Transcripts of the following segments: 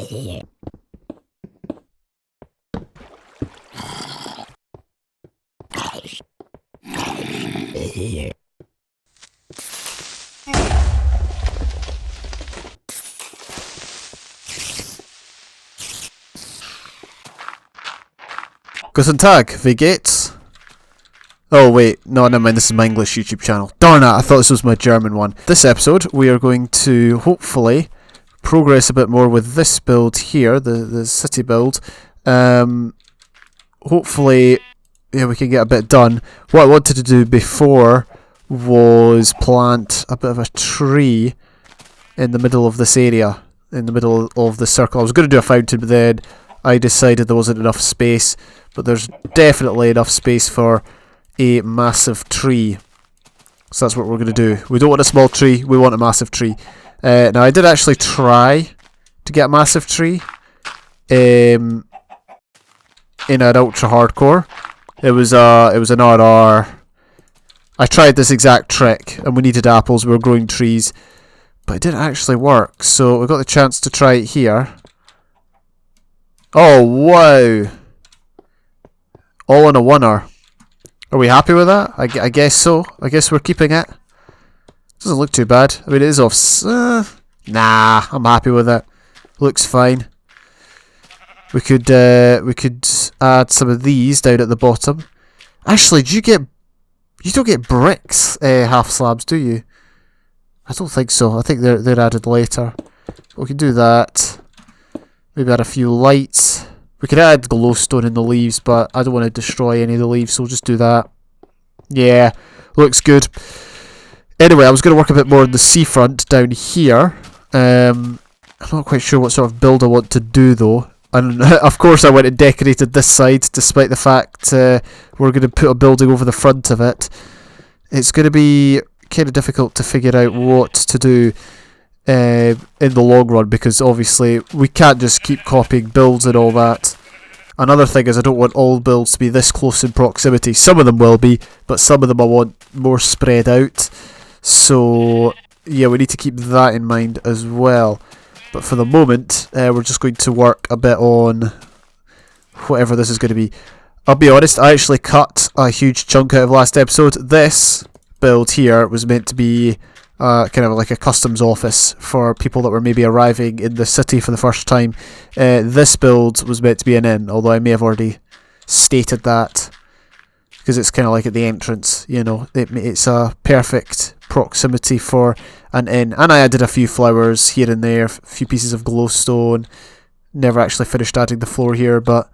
Guten Tag, wie geht's? Oh wait, no, never mind, this is my English YouTube channel. Darn it, I thought this was my German one. This episode, we are going to, hopefully, progress a bit more with this build here, the city build. Hopefully, yeah, we can get a bit done. What I wanted to do before was plant a bit of a tree in the middle of this area, in the middle of the circle. I was going to do a fountain, but then I decided there wasn't enough space. But there's definitely enough space for a massive tree. So that's what we're going to do. We don't want a small tree, we want a massive tree. Now I did actually try to get a massive tree in an ultra hardcore. It was an RR. I tried this exact trick and we needed apples, we were growing trees. But it didn't actually work, so we got the chance to try it here. Oh wow! All in a oneer. Are we happy with that? I guess so. I guess we're keeping it. Doesn't look too bad. I mean, it is off. Nah, I'm happy with it. Looks fine. We could add some of these down at the bottom. Actually, you don't get bricks half slabs, do you? I don't think so. I think they're added later. We can do that. Maybe add a few lights. We could add glowstone in the leaves, but I don't want to destroy any of the leaves, so we'll just do that. Yeah, looks good. Anyway, I was going to work a bit more on the seafront down here. I'm not quite sure what sort of build I want to do, though. And of course I went and decorated this side, despite the fact we're going to put a building over the front of it. It's going to be kind of difficult to figure out what to do in the long run, because obviously we can't just keep copying builds and all that. Another thing is I don't want all builds to be this close in proximity. Some of them will be, but some of them I want more spread out. So yeah, we need to keep that in mind as well. But for the moment, we're just going to work a bit on whatever this is going to be. I'll be honest, I actually cut a huge chunk out of last episode. This build here was meant to be kind of like a customs office for people that were maybe arriving in the city for the first time. This build was meant to be an inn, although I may have already stated that, because it's kind of like at the entrance, you know, it's a perfect proximity for an inn. And I added a few flowers here and there, a few pieces of glowstone. Never actually finished adding the floor here, but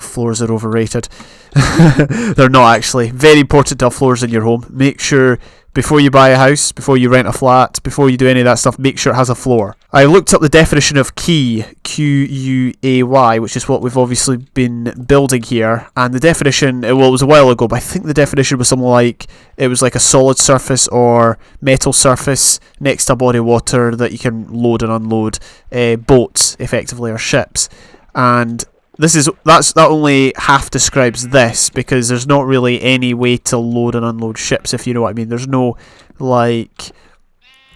floors are overrated. They're not actually. Very important to have floors in your home. Make sure before you buy a house, before you rent a flat, before you do any of that stuff, make sure it has a floor. I looked up the definition of quay, Q-U-A-Y, which is what we've obviously been building here, and the definition, well, it was a while ago, but I think the definition was something like, it was like a solid surface or metal surface next to a body of water that you can load and unload boats, effectively, or ships. And that only half describes this, because there's not really any way to load and unload ships, if you know what I mean. There's no like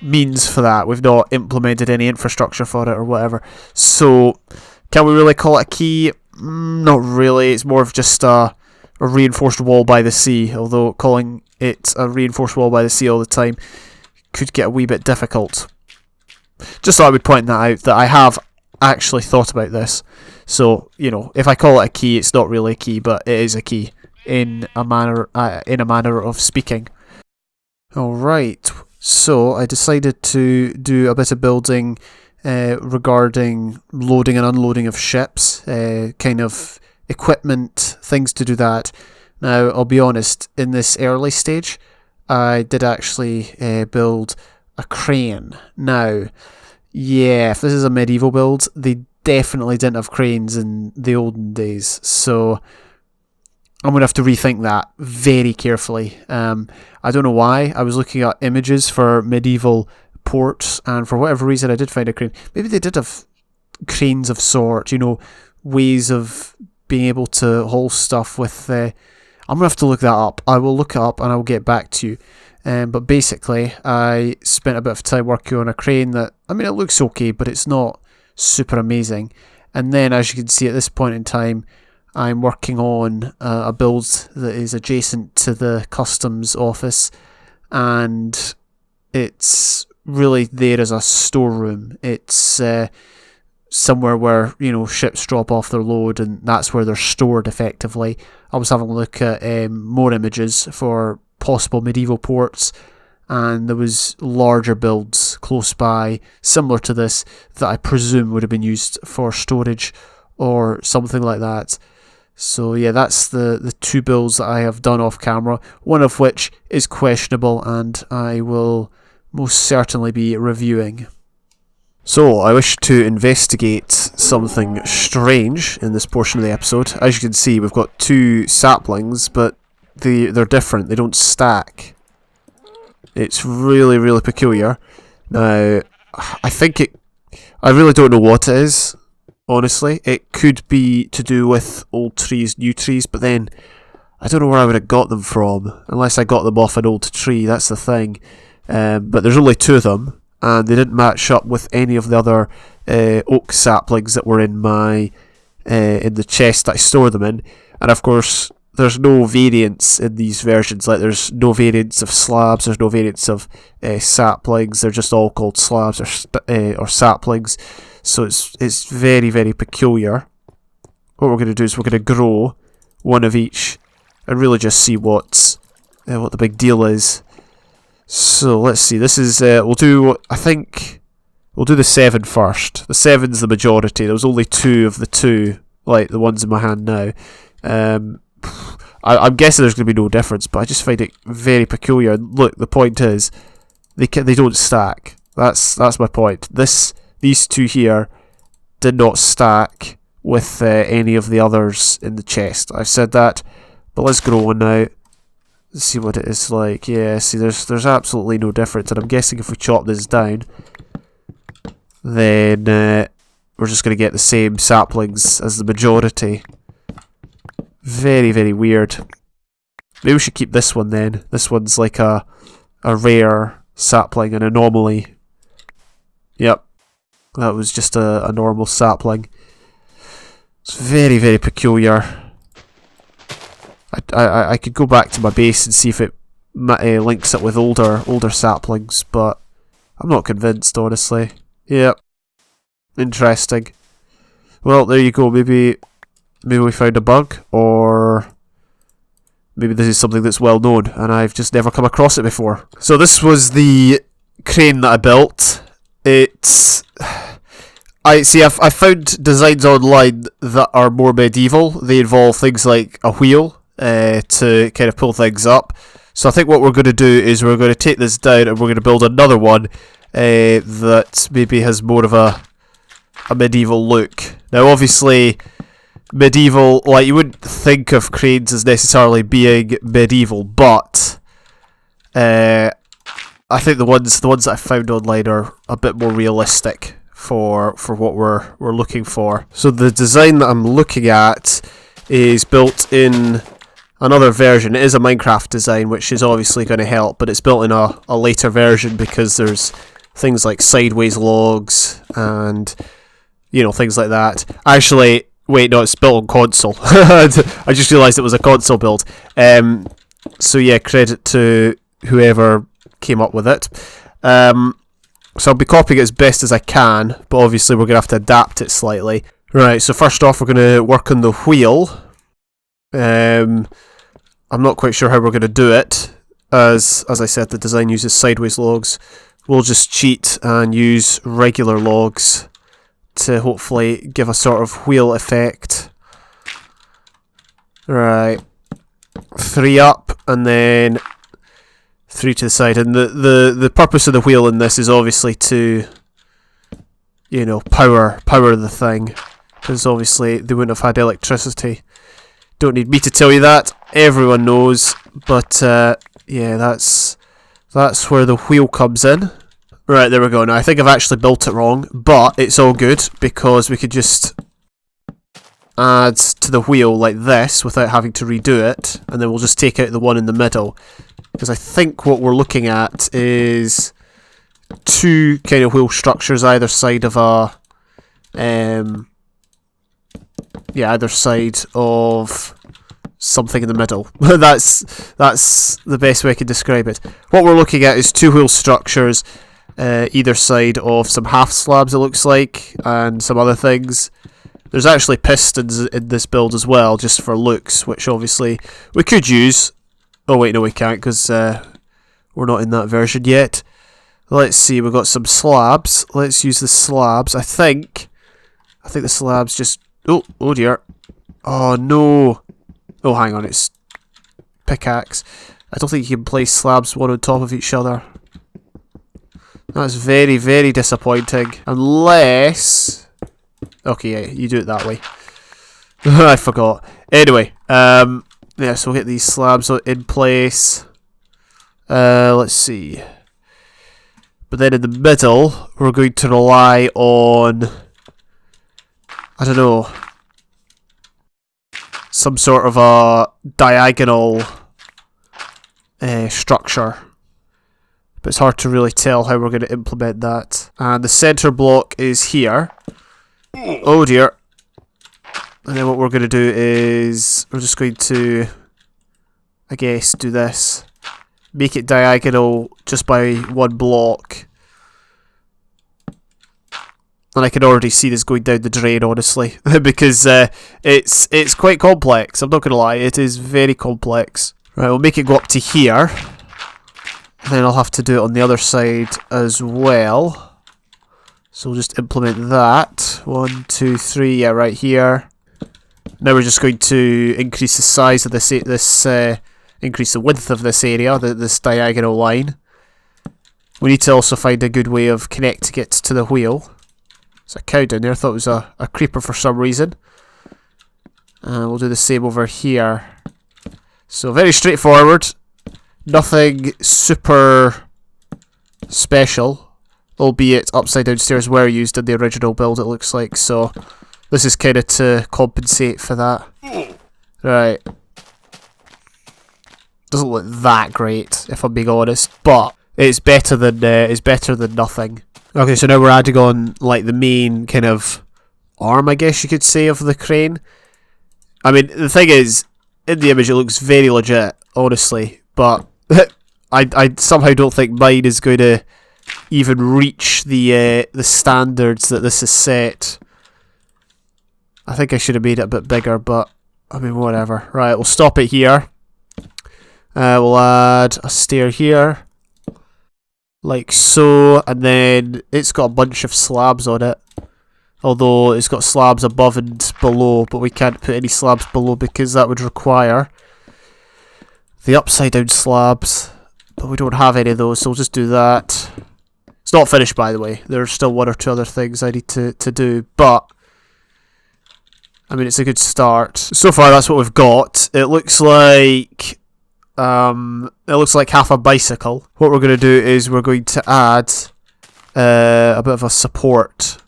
means for that. We've not implemented any infrastructure for it or whatever. So can we really call it a quay? Not really. It's more of just a reinforced wall by the sea, although calling it a reinforced wall by the sea all the time could get a wee bit difficult. Just thought I would point that out, that I have actually thought about this. So, you know, if I call it a key, it's not really a key, but it is a key in a manner of speaking. Alright, so I decided to do a bit of building regarding loading and unloading of ships, kind of equipment, things to do that. Now, I'll be honest, in this early stage, I did actually build a crane. Now, yeah, if this is a medieval build, they definitely didn't have cranes in the olden days, so I'm going to have to rethink that very carefully. I don't know why. I was looking at images for medieval ports, and for whatever reason I did find a crane. Maybe they did have cranes of sort, you know, ways of being able to haul stuff with... I'm going to have to look that up. I will look it up and I'll get back to you. But basically, I spent a bit of time working on a crane that, I mean, it looks okay, but it's not super amazing. And then, as you can see at this point in time, I'm working on a build that is adjacent to the customs office, and it's really there as a storeroom. It's somewhere where, you know, ships drop off their load, and that's where they're stored effectively. I was having a look at more images for possible medieval ports, and there was larger builds close by, similar to this, that I presume would have been used for storage or something like that. So yeah, that's the two builds that I have done off camera, one of which is questionable and I will most certainly be reviewing. So, I wish to investigate something strange in this portion of the episode. As you can see, we've got two saplings, but they're different, they don't stack. It's really, really peculiar. Now, I really don't know what it is. Honestly, it could be to do with old trees, new trees, but then I don't know where I would have got them from, unless I got them off an old tree, that's the thing. But there's only two of them, and they didn't match up with any of the other oak saplings that were in my in the chest that I store them in. And of course, there's no variants in these versions. Like, there's no variants of slabs, there's no variants of saplings. They're just all called slabs or saplings. So it's very, very peculiar. What we're going to do is we're going to grow one of each and really just see what the big deal is. So let's see. This is we'll do the 7 first. The 7's the majority. There was only 2 of the 2, like the ones in my hand now. I'm guessing there's going to be no difference, but I just find it very peculiar. Look, the point is they don't stack. That's my point. These 2 here did not stack with any of the others in the chest. I've said that, but let's grow one now. Let's see what it is like. Yeah, see, there's absolutely no difference, and I'm guessing if we chop this down, then we're just going to get the same saplings as the majority. Very, very weird. Maybe we should keep this one then. This one's like a rare sapling, an anomaly. Yep. That was just a normal sapling. It's very, very peculiar. I could go back to my base and see if it links up with older saplings, but I'm not convinced, honestly. Yep. Interesting. Well, there you go. Maybe we found a bug, or maybe this is something that's well known and I've just never come across it before. So this was the crane that I built. I found designs online that are more medieval. They involve things like a wheel to kind of pull things up. So I think what we're going to do is we're going to take this down and we're going to build another one that maybe has more of a medieval look. Now obviously medieval, like, you wouldn't think of cranes as necessarily being medieval, but I think the ones that I found online are a bit more realistic for what we're looking for. So the design that I'm looking at is built in another version. It is a Minecraft design, which is obviously going to help, but it's built in a later version because there's things like sideways logs and, you know, things like that. Actually, wait, no, it's built on console. I just realised it was a console build. So yeah, credit to whoever came up with it. So I'll be copying it as best as I can, but obviously we're going to have to adapt it slightly. Right, so first off we're going to work on the wheel. I'm not quite sure how we're going to do it. As I said, the design uses sideways logs. We'll just cheat and use regular logs to hopefully give a sort of wheel effect. Right, 3 up and then 3 to the side, and the purpose of the wheel in this is obviously to, you know, power the thing, because obviously they wouldn't have had electricity. Don't need me to tell you that, everyone knows, but yeah, that's where the wheel comes in. Right, there we go. Now I think I've actually built it wrong, but it's all good because we could just add to the wheel like this without having to redo it, and then we'll just take out the one in the middle, because I think what we're looking at is 2 kind of wheel structures either side of a yeah, either side of something in the middle. that's the best way I can describe it. What we're looking at is two wheel structures, either side of some half slabs, it looks like, and some other things. There's actually pistons in this build as well, just for looks, which obviously we could use. Oh wait, no we can't, because we're not in that version yet. Let's see, we've got some slabs. Let's use the slabs. I think the slabs just... Oh dear. Oh no. Oh, hang on, it's pickaxe. I don't think you can place slabs one on top of each other. That's very, very disappointing. Unless... Okay, yeah, you do it that way. I forgot. Anyway, yeah, so we'll get these slabs in place. Let's see. But then in the middle, we're going to rely on... I don't know... some sort of a diagonal structure. But it's hard to really tell how we're going to implement that. And the centre block is here. Oh dear. And then what we're going to do is... we're just going to... I guess do this. Make it diagonal just by one block. And I can already see this going down the drain, honestly. Because it's quite complex, I'm not going to lie. It is very complex. Right, we'll make it go up to here. Then I'll have to do it on the other side as well. So we'll just implement that. 1, 2, 3, yeah, right here. Now we're just going to increase the size of this, increase the width of this area, this diagonal line. We need to also find a good way of connecting it to the wheel. There's a cow down there, I thought it was a creeper for some reason. And we'll do the same over here. So very straightforward. Nothing super special. Albeit upside down stairs were used in the original build, it looks like. So this is kind of to compensate for that. Right. Doesn't look that great, if I'm being honest. But it's better than nothing. Okay, so now we're adding on, like, the main kind of arm, I guess you could say, of the crane. I mean, the thing is, in the image it looks very legit, honestly, but I somehow don't think mine is going to even reach the standards that this is set. I think I should have made it a bit bigger, but, I mean, whatever. Right, we'll stop it here. We'll add a stair here. Like so, and then it's got a bunch of slabs on it. Although it's got slabs above and below, but we can't put any slabs below because that would require the upside down slabs. But we don't have any of those, so we'll just do that. It's not finished, by the way. There's still one or two other things I need to do, but I mean, it's a good start. So far, that's what we've got. It looks like half a bicycle. What we're going to do is we're going to add a bit of a support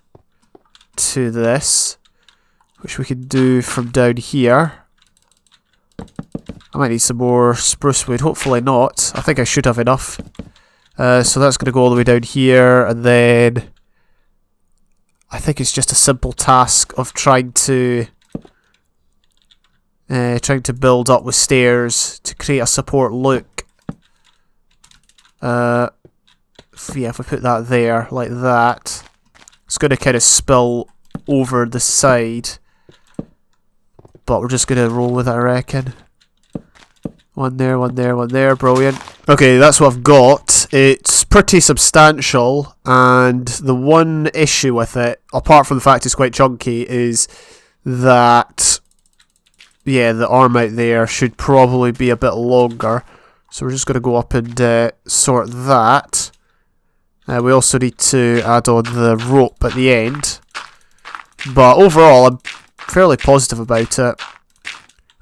to this, which we can do from down here. I might need some more spruce wood, hopefully not. I think I should have enough. So that's going to go all the way down here, and then I think it's just a simple task of trying to build up with stairs to create a support look. Yeah, if we put that there, like that, it's going to kind of spill over the side. But we're just going to roll with it, I reckon. One there, one there, one there, brilliant. Okay, that's what I've got. It's pretty substantial, and the one issue with it, apart from the fact it's quite chunky, is that, yeah, the arm out there should probably be a bit longer. So we're just going to go up and sort that. We also need to add on the rope at the end. But overall, I'm fairly positive about it.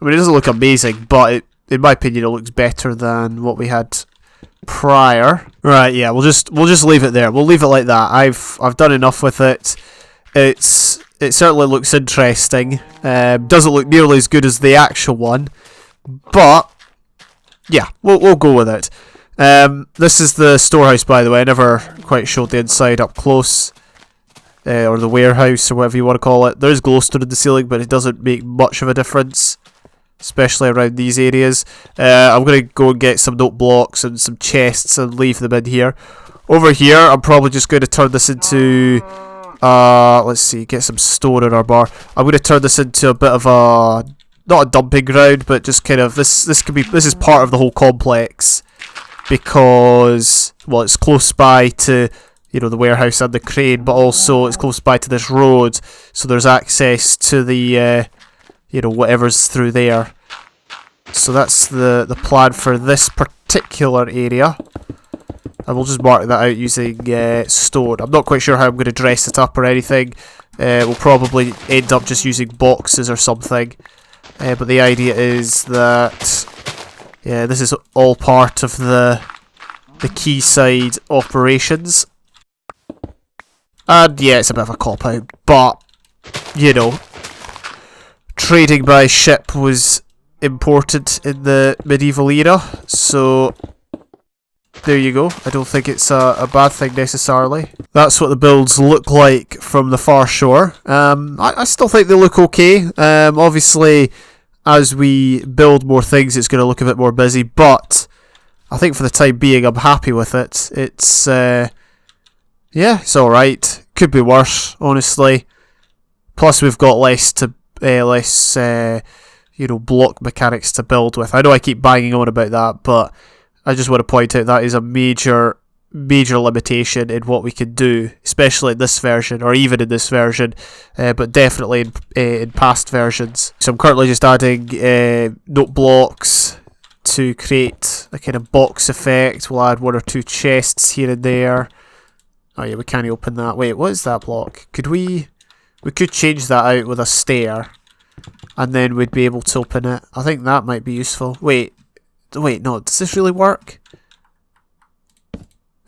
I mean, it doesn't look amazing, but in my opinion, it looks better than what we had prior. Right, yeah, we'll just leave it there. We'll leave it like that. I've done enough with it. It certainly looks interesting. Doesn't look nearly as good as the actual one, but yeah, we'll go with it. This is the storehouse, by the way. I never quite showed the inside up close. or the warehouse, or whatever you want to call it. There's glowstone in the ceiling, but it doesn't make much of a difference, especially around these areas. I'm going to go and get some note blocks and some chests and leave them in here. Over here, I'm probably just going to turn this into, let's see, get some stone in our bar. I'm going to turn this into a bit of a, not a dumping ground, but just kind of, this is part of the whole complex, because, well, it's close by to, you know, the warehouse and the crane, but also it's close by to this road, so there's access to the, you know, whatever's through there. So that's the plan for this particular area. And we'll just mark that out using stone. I'm not quite sure how I'm going to dress it up or anything. We'll probably end up just using boxes or something. But the idea is that, yeah, this is all part of the quayside operations. And yeah, it's a bit of a cop-out, but, you know, trading by ship was important in the medieval era, so there you go. I don't think it's a bad thing necessarily. That's what the builds look like from the far shore. I still think they look okay. Obviously, as we build more things, it's going to look a bit more busy, but I think for the time being, I'm happy with it. It's, yeah, it's alright. Could be worse, honestly. Plus, we've got less, you know, block mechanics to build with. I know I keep banging on about that, but I just want to point out that is a major limitation in what we can do, especially in this version, or even in this version, but definitely in past versions. So I'm currently just adding note blocks to create a kind of box effect. We'll add 1 or 2 chests here and there. Oh yeah, we can't open that. Wait, what is that block? Could we could change that out with a stair, and then we'd be able to open it. I think that might be useful. Wait, no, does this really work?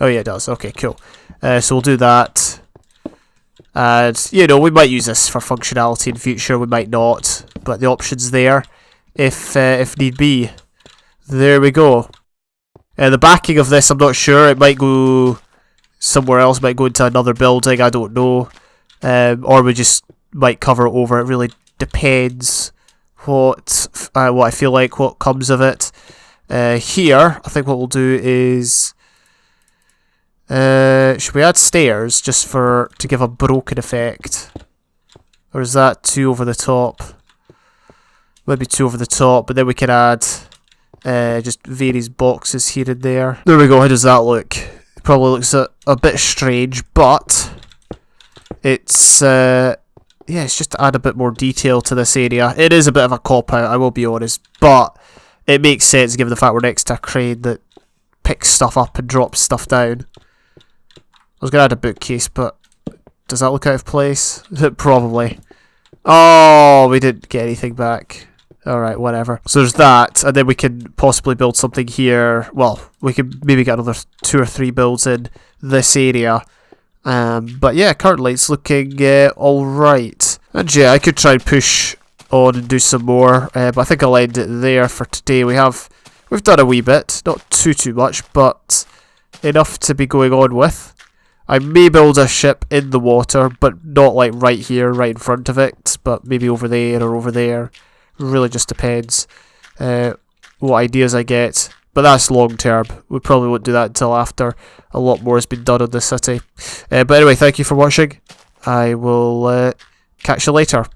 Oh yeah, it does. Okay, cool. So we'll do that. And, you know, we might use this for functionality in future, we might not, but the option's there if need be. There we go. The backing of this, I'm not sure. It might go somewhere else, might go into another building, I don't know. Or we just might cover it over. It really depends what I feel like, what comes of it. Here, I think what we'll do is, should we add stairs just to give a broken effect, or is that too over the top? Maybe too over the top, but then we can add just various boxes here and there. There we go. How does that look? It probably looks a bit strange, but it's yeah, it's just to add a bit more detail to this area. It is a bit of a cop-out, I will be honest, but it makes sense given the fact we're next to a crane that picks stuff up and drops stuff down. I was going to add a bookcase, but does that look out of place? Probably. Oh, we didn't get anything back. Alright, whatever. So there's that, and then we can possibly build something here. Well, we could maybe get another 2 or 3 builds in this area. But yeah, currently it's looking alright. And yeah, I could try and push on and do some more, but I think I'll end it there for today. We've done a wee bit, not too much, but enough to be going on with. I may build a ship in the water, but not like right here, right in front of it, but maybe over there or over there. Really just depends what ideas I get. But that's long term. We probably won't do that until after a lot more has been done on this city. But anyway, thank you for watching. I will catch you later.